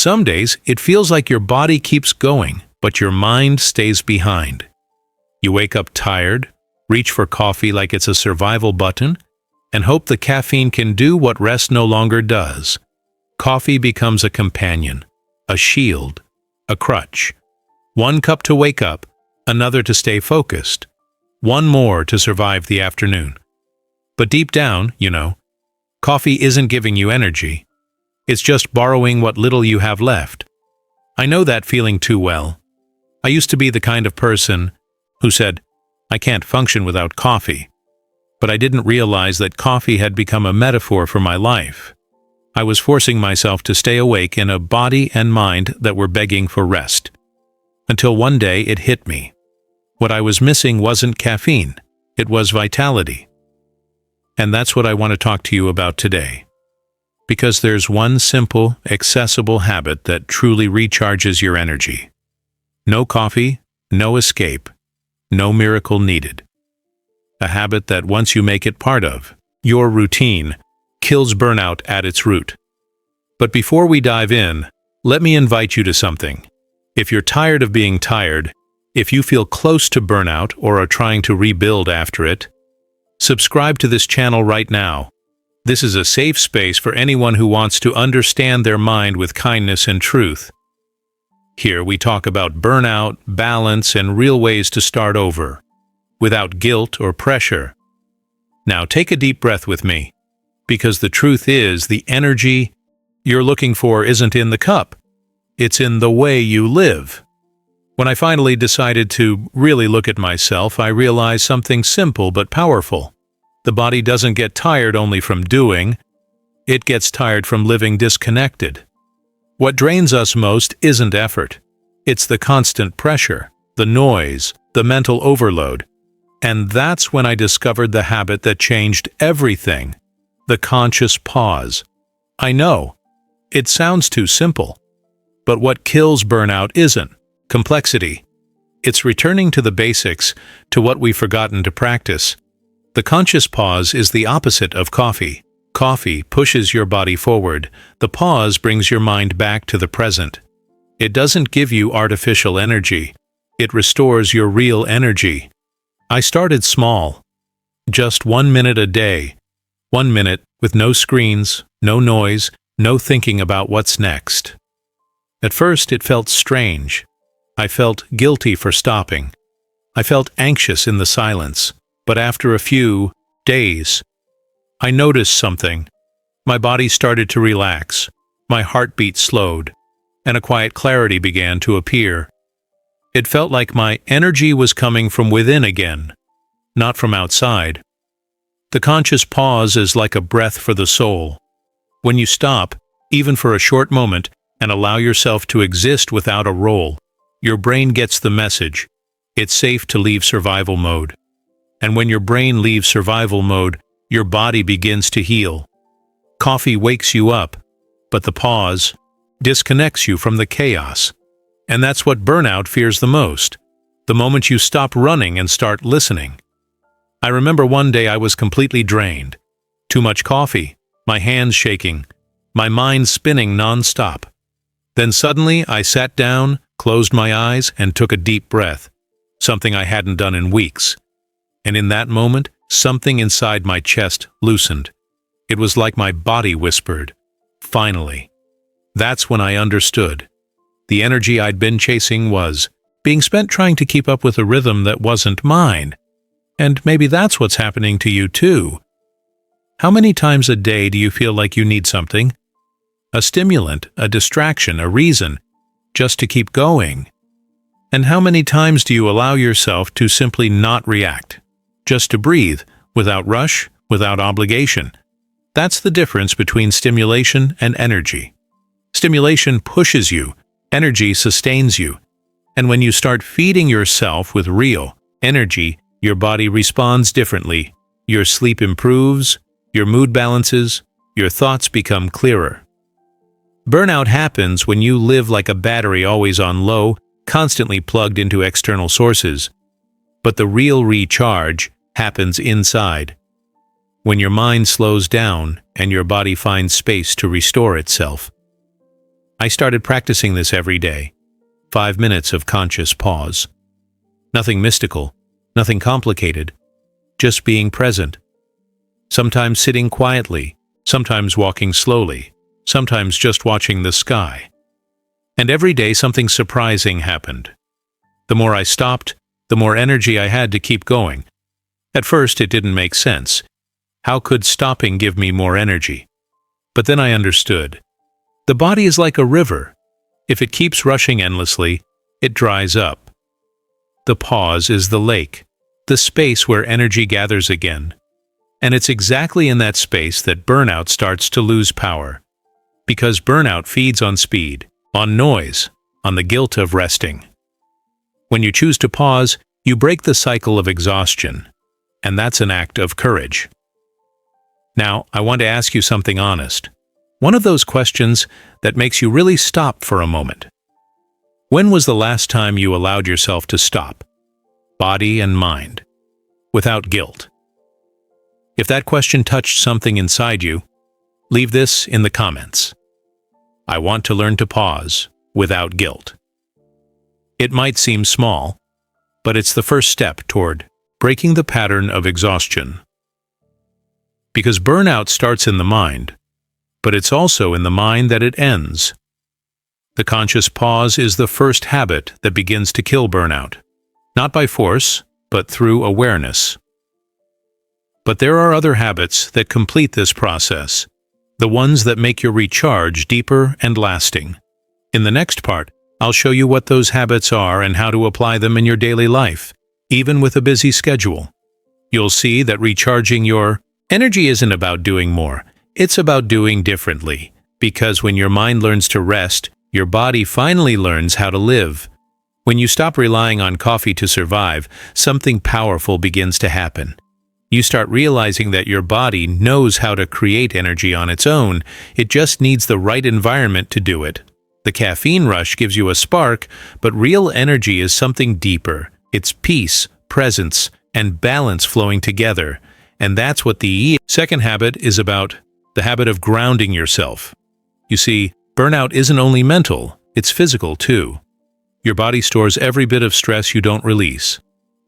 Some days, it feels like your body keeps going, but your mind stays behind. You wake up tired, reach for coffee like it's a survival button, and hope the caffeine can do what rest no longer does. Coffee becomes a companion, a shield, a crutch. One cup to wake up, another to stay focused, one more to survive the afternoon. But deep down, coffee isn't giving you energy. It's just borrowing what little you have left. I know that feeling too well. I used to be the kind of person who said, "I can't function without coffee." But I didn't realize that coffee had become a metaphor for my life. I was forcing myself to stay awake in a body and mind that were begging for rest. Until one day it hit me. What I was missing wasn't caffeine, it was vitality. And that's what I want to talk to you about today. Because there's one simple, accessible habit that truly recharges your energy. No coffee, no escape, no miracle needed. A habit that once you make it part of your routine, kills burnout at its root. But before we dive in, let me invite you to something. If you're tired of being tired, if you feel close to burnout or are trying to rebuild after it, subscribe to this channel right now. This is a safe space for anyone who wants to understand their mind with kindness and truth. Here we talk about burnout, balance, and real ways to start over, without guilt or pressure. Now take a deep breath with me, because the truth is the energy you're looking for isn't in the cup. It's in the way you live. When I finally decided to really look at myself, I realized something simple but powerful. The body doesn't get tired only from doing, it gets tired from living disconnected. What drains us most isn't effort. It's the constant pressure, the noise, the mental overload. And that's when I discovered the habit that changed everything, the conscious pause. I know, it sounds too simple. But what kills burnout isn't complexity. It's returning to the basics, to what we've forgotten to practice. The conscious pause is the opposite of coffee. Coffee pushes your body forward. The pause brings your mind back to the present. It doesn't give you artificial energy. It restores your real energy. I started small. Just 1 minute a day. 1 minute with no screens, no noise, no thinking about what's next. At first it felt strange. I felt guilty for stopping. I felt anxious in the silence. But after a few days, I noticed something. My body started to relax, my heartbeat slowed, and a quiet clarity began to appear. It felt like my energy was coming from within again, not from outside. The conscious pause is like a breath for the soul. When you stop, even for a short moment, and allow yourself to exist without a role, your brain gets the message. It's safe to leave survival mode. And when your brain leaves survival mode, your body begins to heal. Coffee wakes you up, but the pause disconnects you from the chaos. And that's what burnout fears the most, the moment you stop running and start listening. I remember one day I was completely drained. Too much coffee, my hands shaking, my mind spinning non-stop. Then suddenly I sat down, closed my eyes, and took a deep breath, something I hadn't done in weeks. And in that moment, something inside my chest loosened. It was like my body whispered, "Finally." That's when I understood. The energy I'd been chasing was being spent trying to keep up with a rhythm that wasn't mine. And maybe that's what's happening to you too. How many times a day do you feel like you need something? A stimulant, a distraction, a reason, just to keep going? And how many times do you allow yourself to simply not react? Just to breathe, without rush, without obligation. That's the difference between stimulation and energy. Stimulation pushes you, energy sustains you. And when you start feeding yourself with real energy, your body responds differently. Your sleep improves, your mood balances, your thoughts become clearer. Burnout happens when you live like a battery always on low, constantly plugged into external sources. But the real recharge happens inside, when your mind slows down and your body finds space to restore itself. I started practicing this every day. 5 minutes of conscious pause. Nothing mystical, nothing complicated, just being present. Sometimes sitting quietly, sometimes walking slowly, sometimes just watching the sky. And every day something surprising happened. The more I stopped, the more energy I had to keep going. At first it didn't make sense. How could stopping give me more energy? But then I understood. The body is like a river. If it keeps rushing endlessly, it dries up. The pause is the lake, the space where energy gathers again. And it's exactly in that space that burnout starts to lose power. Because burnout feeds on speed, on noise, on the guilt of resting. When you choose to pause, you break the cycle of exhaustion. And that's an act of courage. Now, I want to ask you something honest. One of those questions that makes you really stop for a moment. When was the last time you allowed yourself to stop, body and mind, without guilt? If that question touched something inside you, leave this in the comments. I want to learn to pause without guilt. It might seem small, but it's the first step toward breaking the pattern of exhaustion. Because burnout starts in the mind, but it's also in the mind that it ends. The conscious pause is the first habit that begins to kill burnout, not by force, but through awareness. But there are other habits that complete this process, the ones that make your recharge deeper and lasting. In the next part, I'll show you what those habits are and how to apply them in your daily life, even with a busy schedule. You'll see that recharging your energy isn't about doing more, it's about doing differently, because when your mind learns to rest, your body finally learns how to live. When you stop relying on coffee to survive, something powerful begins to happen. You start realizing that your body knows how to create energy on its own, it just needs the right environment to do it. The caffeine rush gives you a spark, but real energy is something deeper. It's peace, presence, and balance flowing together. And that's what the second habit is about, the habit of grounding yourself. You see, burnout isn't only mental, it's physical too. Your body stores every bit of stress you don't release.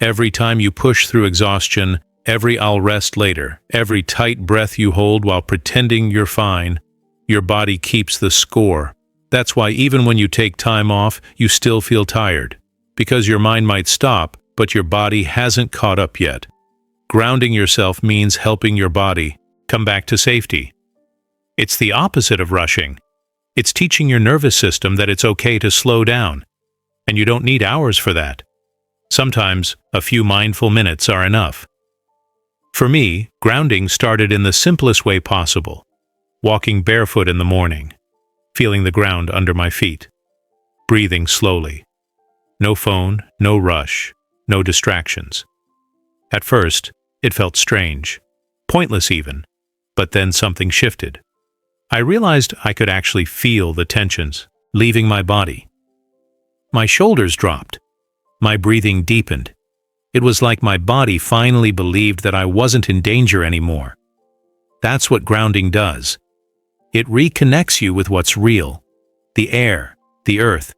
Every time you push through exhaustion, every "I'll rest later," every tight breath you hold while pretending you're fine, your body keeps the score. That's why even when you take time off, you still feel tired. Because your mind might stop, but your body hasn't caught up yet. Grounding yourself means helping your body come back to safety. It's the opposite of rushing. It's teaching your nervous system that it's okay to slow down. And you don't need hours for that. Sometimes, a few mindful minutes are enough. For me, grounding started in the simplest way possible. Walking barefoot in the morning. Feeling the ground under my feet. Breathing slowly. No phone, no rush, no distractions. At first, it felt strange, pointless even, but then something shifted. I realized I could actually feel the tensions leaving my body. My shoulders dropped. My breathing deepened. It was like my body finally believed that I wasn't in danger anymore. That's what grounding does. It reconnects you with what's real. The air, the earth,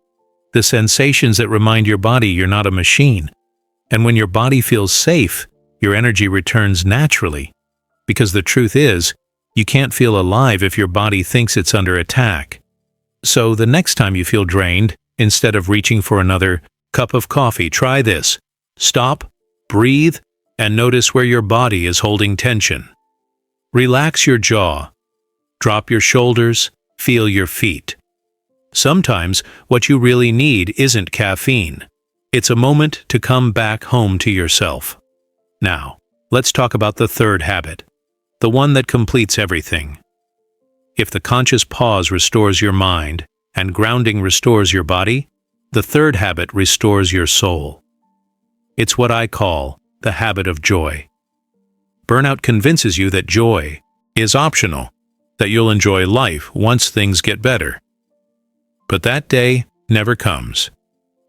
the sensations that remind your body you're not a machine. And when your body feels safe, your energy returns naturally. Because the truth is, you can't feel alive if your body thinks it's under attack. So the next time you feel drained, instead of reaching for another cup of coffee, try this. Stop, breathe, and notice where your body is holding tension. Relax your jaw. Drop your shoulders, feel your feet. Sometimes what you really need isn't caffeine. It's a moment to come back home to yourself. Now, let's talk about the third habit, the one that completes everything. If the conscious pause restores your mind and grounding restores your body, the third habit restores your soul. It's what I call the habit of joy. Burnout convinces you that joy is optional, that you'll enjoy life once things get better. But that day never comes,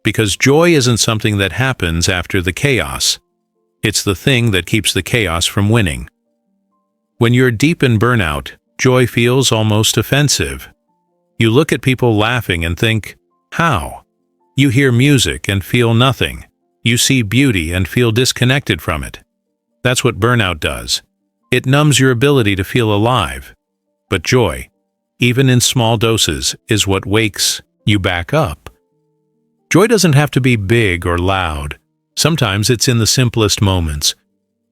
because joy isn't something that happens after the chaos. It's the thing that keeps the chaos from winning. When you're deep in burnout, joy feels almost offensive. You look at people laughing and think, how? You hear music and feel nothing. You see beauty and feel disconnected from it. That's what burnout does. It numbs your ability to feel alive. But joy, even in small doses, is what wakes you back up. Joy doesn't have to be big or loud. Sometimes it's in the simplest moments.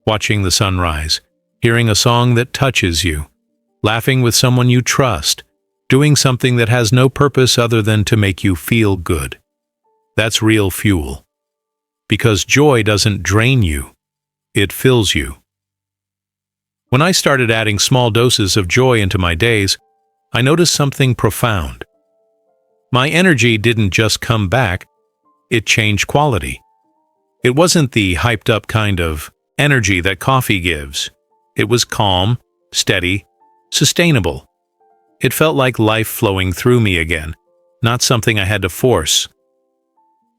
Watching the sunrise, hearing a song that touches you, laughing with someone you trust, doing something that has no purpose other than to make you feel good. That's real fuel. Because joy doesn't drain you, it fills you. When I started adding small doses of joy into my days, I noticed something profound. My energy didn't just come back, it changed quality. It wasn't the hyped-up kind of energy that coffee gives. It was calm, steady, sustainable. It felt like life flowing through me again, not something I had to force.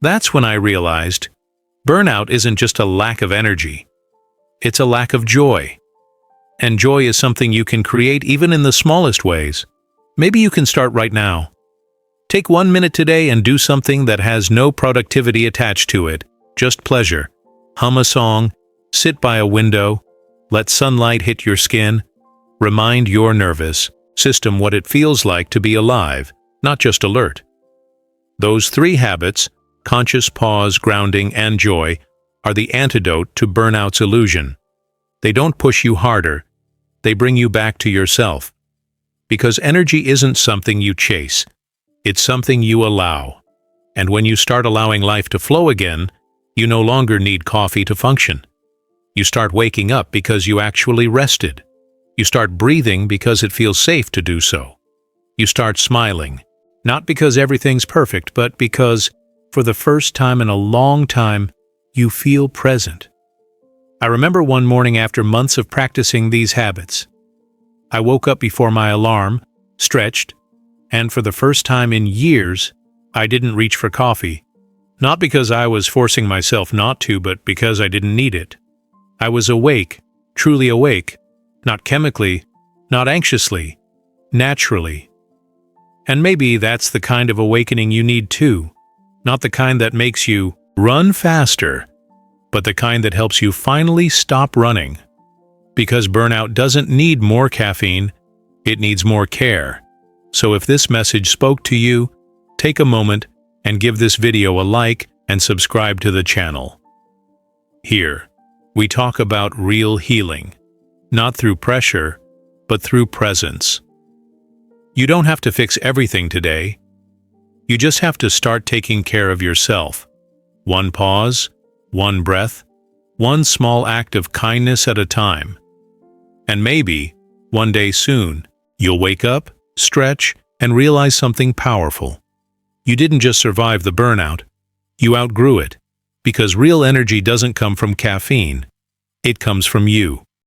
That's when I realized burnout isn't just a lack of energy. It's a lack of joy. And joy is something you can create even in the smallest ways. Maybe you can start right now. Take 1 minute today and do something that has no productivity attached to it, just pleasure. Hum a song, sit by a window, let sunlight hit your skin. Remind your nervous system what it feels like to be alive, not just alert. Those 3 habits, conscious pause, grounding, and joy, are the antidote to burnout's illusion. They don't push you harder, they bring you back to yourself. Because energy isn't something you chase, it's something you allow. And when you start allowing life to flow again, you no longer need coffee to function. You start waking up because you actually rested. You start breathing because it feels safe to do so. You start smiling, not because everything's perfect, but because, for the first time in a long time, you feel present. I remember one morning after months of practicing these habits. I woke up before my alarm, stretched, and for the first time in years, I didn't reach for coffee. Not because I was forcing myself not to, but because I didn't need it. I was awake, truly awake, not chemically, not anxiously, naturally. And maybe that's the kind of awakening you need too. Not the kind that makes you run faster, but the kind that helps you finally stop running. Because burnout doesn't need more caffeine, it needs more care. So if this message spoke to you, take a moment and give this video a like and subscribe to the channel. Here, we talk about real healing, not through pressure, but through presence. You don't have to fix everything today. You just have to start taking care of yourself. One pause, one breath, one small act of kindness at a time. And maybe, one day soon, you'll wake up, stretch, and realize something powerful. You didn't just survive the burnout, you outgrew it. Because real energy doesn't come from caffeine, it comes from you.